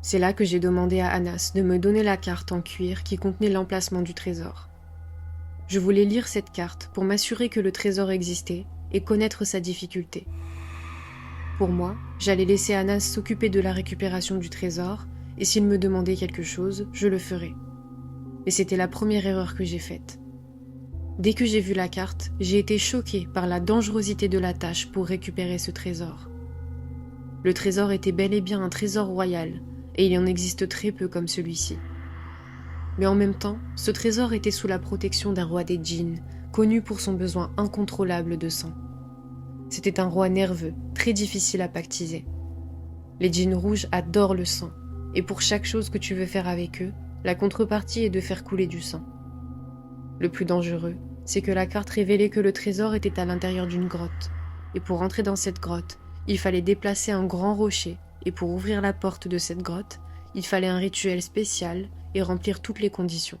C'est là que j'ai demandé à Anas de me donner la carte en cuir qui contenait l'emplacement du trésor. Je voulais lire cette carte pour m'assurer que le trésor existait et connaître sa difficulté. Pour moi, j'allais laisser Anas s'occuper de la récupération du trésor et s'il me demandait quelque chose, je le ferais. Mais c'était la première erreur que j'ai faite. Dès que j'ai vu la carte, j'ai été choquée par la dangerosité de la tâche pour récupérer ce trésor. Le trésor était bel et bien un trésor royal, et il en existe très peu comme celui-ci. Mais en même temps, ce trésor était sous la protection d'un roi des djinns, connu pour son besoin incontrôlable de sang. C'était un roi nerveux, très difficile à pactiser. Les djinns rouges adorent le sang, et pour chaque chose que tu veux faire avec eux, la contrepartie est de faire couler du sang. Le plus dangereux, c'est que la carte révélait que le trésor était à l'intérieur d'une grotte, et pour entrer dans cette grotte, il fallait déplacer un grand rocher, et pour ouvrir la porte de cette grotte, il fallait un rituel spécial et remplir toutes les conditions.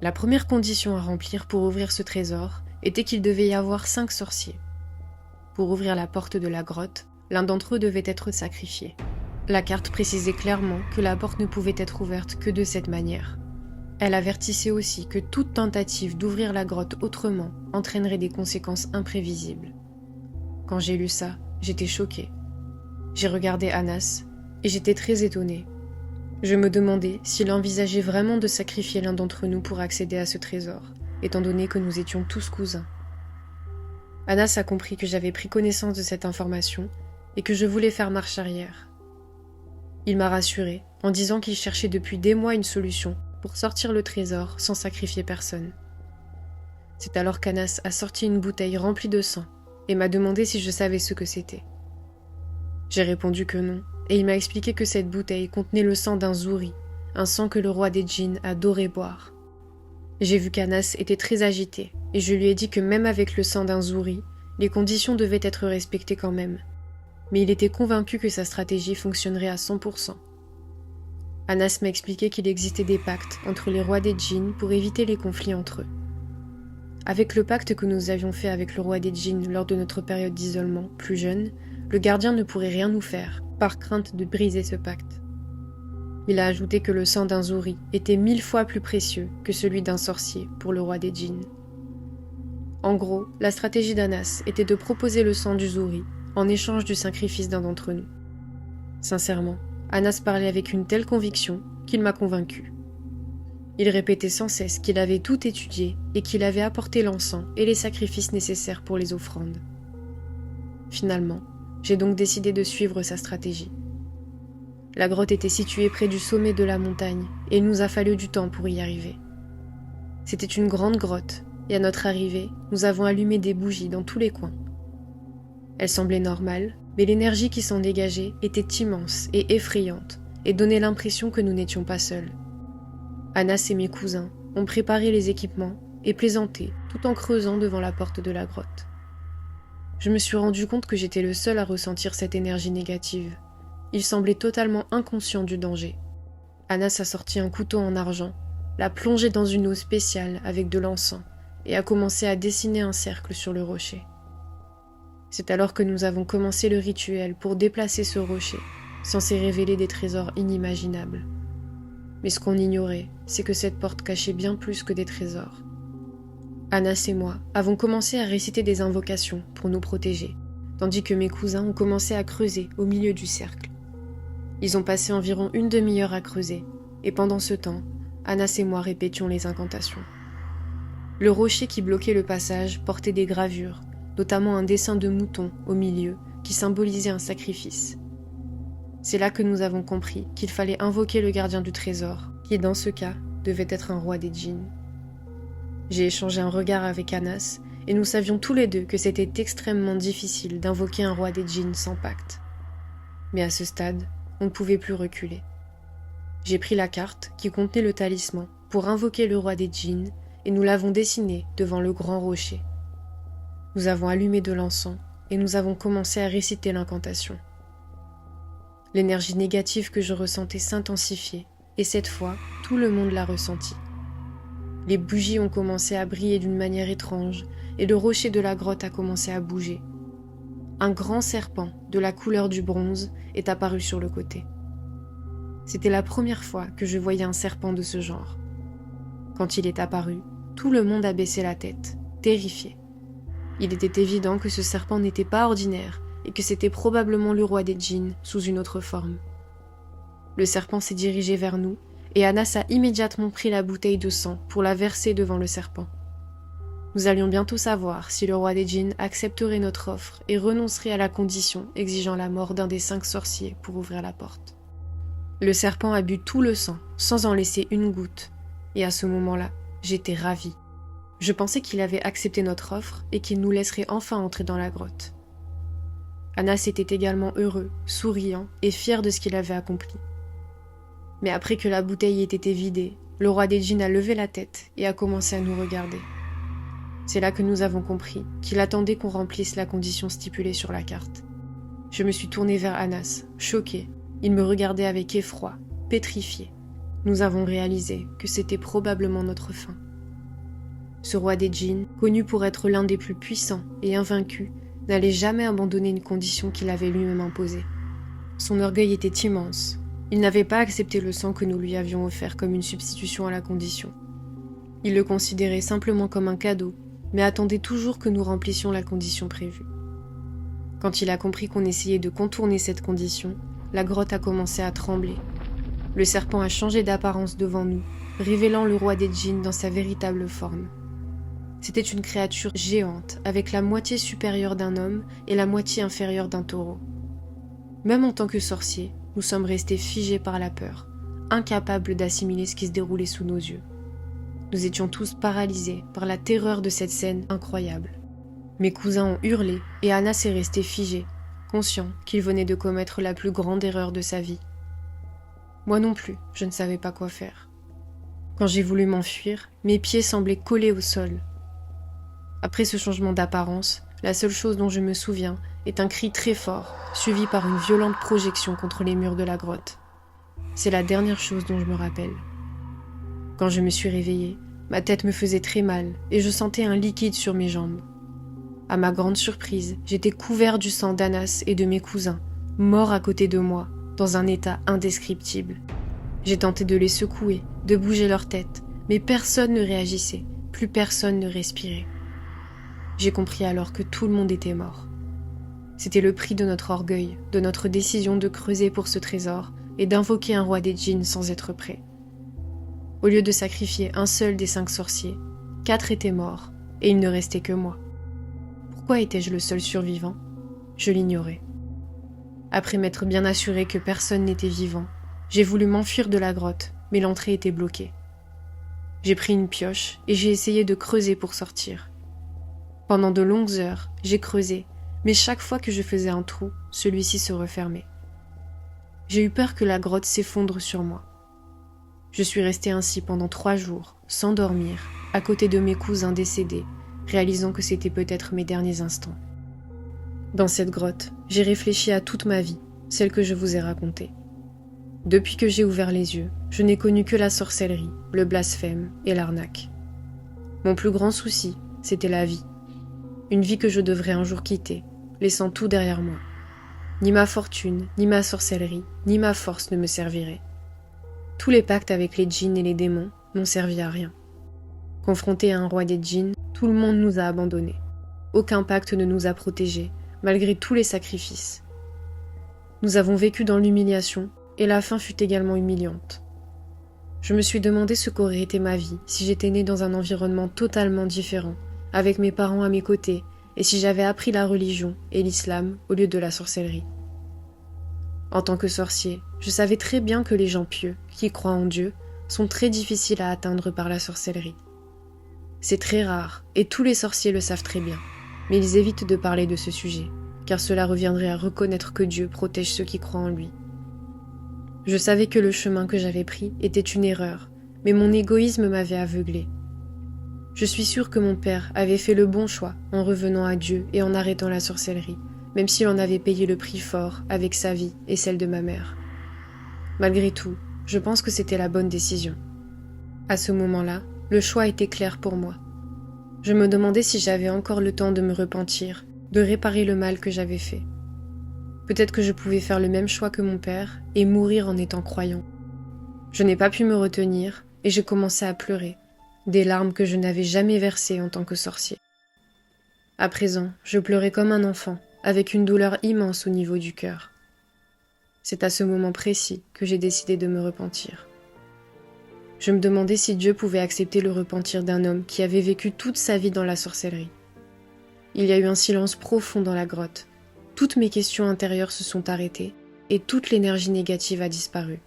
La première condition à remplir pour ouvrir ce trésor était qu'il devait y avoir 5 sorciers. Pour ouvrir la porte de la grotte, l'un d'entre eux devait être sacrifié. La carte précisait clairement que la porte ne pouvait être ouverte que de cette manière. Elle avertissait aussi que toute tentative d'ouvrir la grotte autrement entraînerait des conséquences imprévisibles. Quand j'ai lu ça, j'étais choquée. J'ai regardé Anas et j'étais très étonnée. Je me demandais s'il envisageait vraiment de sacrifier l'un d'entre nous pour accéder à ce trésor, étant donné que nous étions tous cousins. Anas a compris que j'avais pris connaissance de cette information et que je voulais faire marche arrière. Il m'a rassurée en disant qu'il cherchait depuis des mois une solution pour sortir le trésor sans sacrifier personne. C'est alors qu'Anas a sorti une bouteille remplie de sang et m'a demandé si je savais ce que c'était. J'ai répondu que non, et il m'a expliqué que cette bouteille contenait le sang d'un zouri, un sang que le roi des djinns adorait boire. J'ai vu qu'Anas était très agité, et je lui ai dit que même avec le sang d'un zouri, les conditions devaient être respectées quand même. Mais il était convaincu que sa stratégie fonctionnerait à 100%. Anas m'a expliqué qu'il existait des pactes entre les rois des djinns pour éviter les conflits entre eux. avec le pacte que nous avions fait avec le roi des djinns lors de notre période d'isolement, plus jeune, le gardien ne pourrait rien nous faire, par crainte de briser ce pacte. Il a ajouté que le sang d'un Zouri était 1000 fois plus précieux que celui d'un sorcier pour le roi des djinns. En gros, la stratégie d'Anas était de proposer le sang du Zouri en échange du sacrifice d'un d'entre nous. Sincèrement, Anas parlait avec une telle conviction qu'il m'a convaincu. Il répétait sans cesse qu'il avait tout étudié et qu'il avait apporté l'encens et les sacrifices nécessaires pour les offrandes. Finalement, j'ai donc décidé de suivre sa stratégie. La grotte était située près du sommet de la montagne et il nous a fallu du temps pour y arriver. C'était une grande grotte et à notre arrivée, nous avons allumé des bougies dans tous les coins. Elles semblaient normales, mais l'énergie qui s'en dégageait était immense et effrayante et donnait l'impression que nous n'étions pas seuls. Anas et mes cousins ont préparé les équipements et plaisanté tout en creusant devant la porte de la grotte. Je me suis rendu compte que j'étais le seul à ressentir cette énergie négative. Il semblait totalement inconscient du danger. Anas a sorti un couteau en argent, l'a plongé dans une eau spéciale avec de l'encens et a commencé à dessiner un cercle sur le rocher. C'est alors que nous avons commencé le rituel pour déplacer ce rocher, censé révéler des trésors inimaginables. Mais ce qu'on ignorait, c'est que cette porte cachait bien plus que des trésors. Anas et moi avons commencé à réciter des invocations pour nous protéger, tandis que mes cousins ont commencé à creuser au milieu du cercle. Ils ont passé environ une demi-heure à creuser, et pendant ce temps, Anas et moi répétions les incantations. Le rocher qui bloquait le passage portait des gravures, notamment un dessin de mouton au milieu qui symbolisait un sacrifice. C'est là que nous avons compris qu'il fallait invoquer le gardien du trésor, qui dans ce cas devait être un roi des djinns. J'ai échangé un regard avec Anas et nous savions tous les deux que c'était extrêmement difficile d'invoquer un roi des djinns sans pacte. Mais à ce stade, on ne pouvait plus reculer. J'ai pris la carte qui contenait le talisman pour invoquer le roi des djinns et nous l'avons dessiné devant le grand rocher. Nous avons allumé de l'encens et nous avons commencé à réciter l'incantation. L'énergie négative que je ressentais s'intensifiait et cette fois, tout le monde l'a ressenti. Les bougies ont commencé à briller d'une manière étrange et le rocher de la grotte a commencé à bouger. Un grand serpent de la couleur du bronze est apparu sur le côté. C'était la première fois que je voyais un serpent de ce genre. Quand il est apparu, tout le monde a baissé la tête, terrifié. Il était évident que ce serpent n'était pas ordinaire et que c'était probablement le roi des djinns sous une autre forme. Le serpent s'est dirigé vers nous et Anas a immédiatement pris la bouteille de sang pour la verser devant le serpent. Nous allions bientôt savoir si le roi des djinns accepterait notre offre et renoncerait à la condition exigeant la mort d'un des 5 sorciers pour ouvrir la porte. Le serpent a bu tout le sang, sans en laisser une goutte, et à ce moment-là, j'étais ravie. Je pensais qu'il avait accepté notre offre et qu'il nous laisserait enfin entrer dans la grotte. Anas était également heureux, souriant et fier de ce qu'il avait accompli. Mais après que la bouteille ait été vidée, le roi des djinns a levé la tête et a commencé à nous regarder. C'est là que nous avons compris qu'il attendait qu'on remplisse la condition stipulée sur la carte. Je me suis tournée vers Anas, choquée. Il me regardait avec effroi, pétrifié. Nous avons réalisé que c'était probablement notre fin. Ce roi des djinns, connu pour être l'un des plus puissants et invaincus, n'allait jamais abandonner une condition qu'il avait lui-même imposée. Son orgueil était immense. Il n'avait pas accepté le sang que nous lui avions offert comme une substitution à la condition. Il le considérait simplement comme un cadeau, mais attendait toujours que nous remplissions la condition prévue. Quand il a compris qu'on essayait de contourner cette condition, la grotte a commencé à trembler. Le serpent a changé d'apparence devant nous, révélant le roi des djinns dans sa véritable forme. C'était une créature géante, avec la moitié supérieure d'un homme et la moitié inférieure d'un taureau. Même en tant que sorciers, nous sommes restés figés par la peur, incapables d'assimiler ce qui se déroulait sous nos yeux. Nous étions tous paralysés par la terreur de cette scène incroyable. Mes cousins ont hurlé et Anas est resté figé, conscient qu'il venait de commettre la plus grande erreur de sa vie. Moi non plus, je ne savais pas quoi faire. Quand j'ai voulu m'enfuir, mes pieds semblaient collés au sol. Après ce changement d'apparence, la seule chose dont je me souviens est un cri très fort, suivi par une violente projection contre les murs de la grotte. C'est la dernière chose dont je me rappelle. Quand je me suis réveillée, ma tête me faisait très mal et je sentais un liquide sur mes jambes. À ma grande surprise, j'étais couvert du sang d'Anas et de mes cousins, morts à côté de moi, dans un état indescriptible. J'ai tenté de les secouer, de bouger leur tête, mais personne ne réagissait, plus personne ne respirait. J'ai compris alors que tout le monde était mort. C'était le prix de notre orgueil, de notre décision de creuser pour ce trésor et d'invoquer un roi des djinns sans être prêt. Au lieu de sacrifier un seul des 5 sorciers, 4 étaient morts et il ne restait que moi. Pourquoi étais-je le seul survivant ? Je l'ignorais. Après m'être bien assuré que personne n'était vivant, j'ai voulu m'enfuir de la grotte, mais l'entrée était bloquée. J'ai pris une pioche et j'ai essayé de creuser pour sortir. Pendant de longues heures, j'ai creusé, mais chaque fois que je faisais un trou, celui-ci se refermait. J'ai eu peur que la grotte s'effondre sur moi. Je suis restée ainsi pendant 3 jours, sans dormir, à côté de mes cousins décédés, réalisant que c'était peut-être mes derniers instants. Dans cette grotte, j'ai réfléchi à toute ma vie, celle que je vous ai racontée. Depuis que j'ai ouvert les yeux, je n'ai connu que la sorcellerie, le blasphème et l'arnaque. Mon plus grand souci, c'était la vie. Une vie que je devrais un jour quitter, laissant tout derrière moi. Ni ma fortune, ni ma sorcellerie, ni ma force ne me serviraient. Tous les pactes avec les djinns et les démons n'ont servi à rien. Confrontés à un roi des djinns, tout le monde nous a abandonnés. Aucun pacte ne nous a protégés, malgré tous les sacrifices. Nous avons vécu dans l'humiliation, et la fin fut également humiliante. Je me suis demandé ce qu'aurait été ma vie si j'étais née dans un environnement totalement différent, avec mes parents à mes côtés, et si j'avais appris la religion et l'islam au lieu de la sorcellerie. En tant que sorcier, je savais très bien que les gens pieux, qui croient en Dieu, sont très difficiles à atteindre par la sorcellerie. C'est très rare, et tous les sorciers le savent très bien, mais ils évitent de parler de ce sujet, car cela reviendrait à reconnaître que Dieu protège ceux qui croient en lui. Je savais que le chemin que j'avais pris était une erreur, mais mon égoïsme m'avait aveuglé. Je suis sûre que mon père avait fait le bon choix en revenant à Dieu et en arrêtant la sorcellerie, même s'il en avait payé le prix fort avec sa vie et celle de ma mère. Malgré tout, je pense que c'était la bonne décision. À ce moment-là, le choix était clair pour moi. Je me demandais si j'avais encore le temps de me repentir, de réparer le mal que j'avais fait. Peut-être que je pouvais faire le même choix que mon père et mourir en étant croyant. Je n'ai pas pu me retenir et j'ai commencé à pleurer, des larmes que je n'avais jamais versées en tant que sorcier. À présent, je pleurais comme un enfant, avec une douleur immense au niveau du cœur. C'est à ce moment précis que j'ai décidé de me repentir. Je me demandais si Dieu pouvait accepter le repentir d'un homme qui avait vécu toute sa vie dans la sorcellerie. Il y a eu un silence profond dans la grotte. Toutes mes questions intérieures se sont arrêtées et toute l'énergie négative a disparu.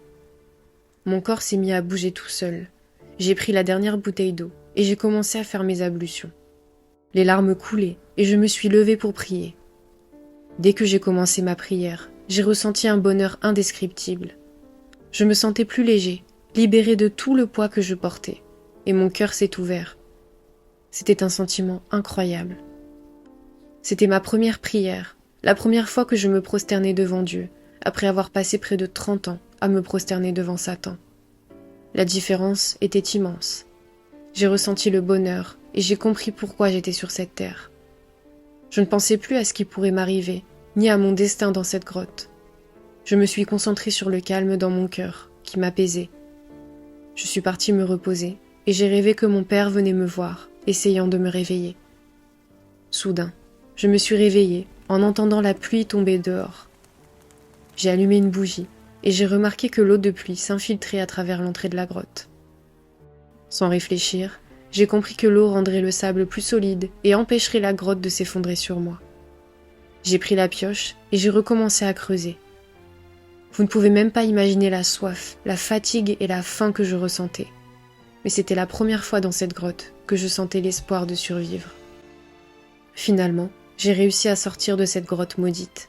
Mon corps s'est mis à bouger tout seul. J'ai pris la dernière bouteille d'eau et j'ai commencé à faire mes ablutions. Les larmes coulaient et je me suis levée pour prier. Dès que j'ai commencé ma prière, j'ai ressenti un bonheur indescriptible. Je me sentais plus léger, libéré de tout le poids que je portais, et mon cœur s'est ouvert. C'était un sentiment incroyable. C'était ma première prière, la première fois que je me prosternais devant Dieu, après avoir passé près de 30 ans à me prosterner devant Satan. La différence était immense. J'ai ressenti le bonheur et j'ai compris pourquoi j'étais sur cette terre. Je ne pensais plus à ce qui pourrait m'arriver, ni à mon destin dans cette grotte. Je me suis concentrée sur le calme dans mon cœur, qui m'apaisait. Je suis partie me reposer et j'ai rêvé que mon père venait me voir, essayant de me réveiller. Soudain, je me suis réveillée en entendant la pluie tomber dehors. J'ai allumé une bougie et j'ai remarqué que l'eau de pluie s'infiltrait à travers l'entrée de la grotte. Sans réfléchir, j'ai compris que l'eau rendrait le sable plus solide et empêcherait la grotte de s'effondrer sur moi. J'ai pris la pioche et j'ai recommencé à creuser. Vous ne pouvez même pas imaginer la soif, la fatigue et la faim que je ressentais. Mais c'était la première fois dans cette grotte que je sentais l'espoir de survivre. Finalement, j'ai réussi à sortir de cette grotte maudite.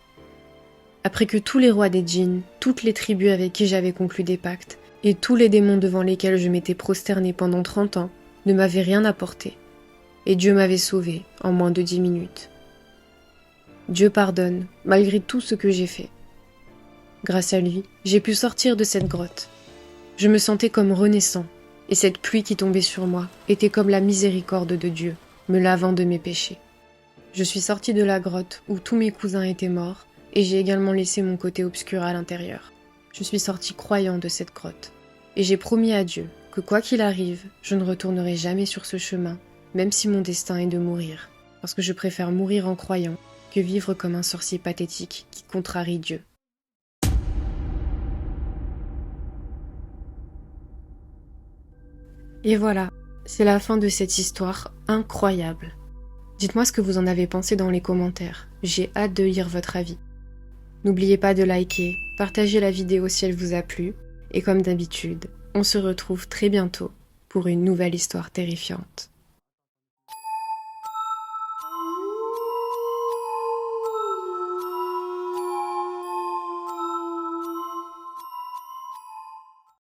Après que tous les rois des djinns, toutes les tribus avec qui j'avais conclu des pactes, et tous les démons devant lesquels je m'étais prosternée pendant 30 ans, ne m'avaient rien apporté. Et Dieu m'avait sauvée en moins de 10 minutes. Dieu pardonne, malgré tout ce que j'ai fait. Grâce à lui, j'ai pu sortir de cette grotte. Je me sentais comme renaissant, Et cette pluie qui tombait sur moi était comme la miséricorde de Dieu, me lavant de mes péchés. Je suis sortie de la grotte où tous mes cousins étaient morts, et j'ai également laissé mon côté obscur à l'intérieur. Je suis sortie croyant de cette grotte. Et j'ai promis à Dieu que quoi qu'il arrive, je ne retournerai jamais sur ce chemin, même si mon destin est de mourir, parce que je préfère mourir en croyant que vivre comme un sorcier pathétique qui contrarie Dieu. Et voilà, c'est la fin de cette histoire incroyable. Dites-moi ce que vous en avez pensé dans les commentaires, j'ai hâte de lire votre avis. N'oubliez pas de liker, partager la vidéo si elle vous a plu, et comme d'habitude, on se retrouve très bientôt pour une nouvelle histoire terrifiante.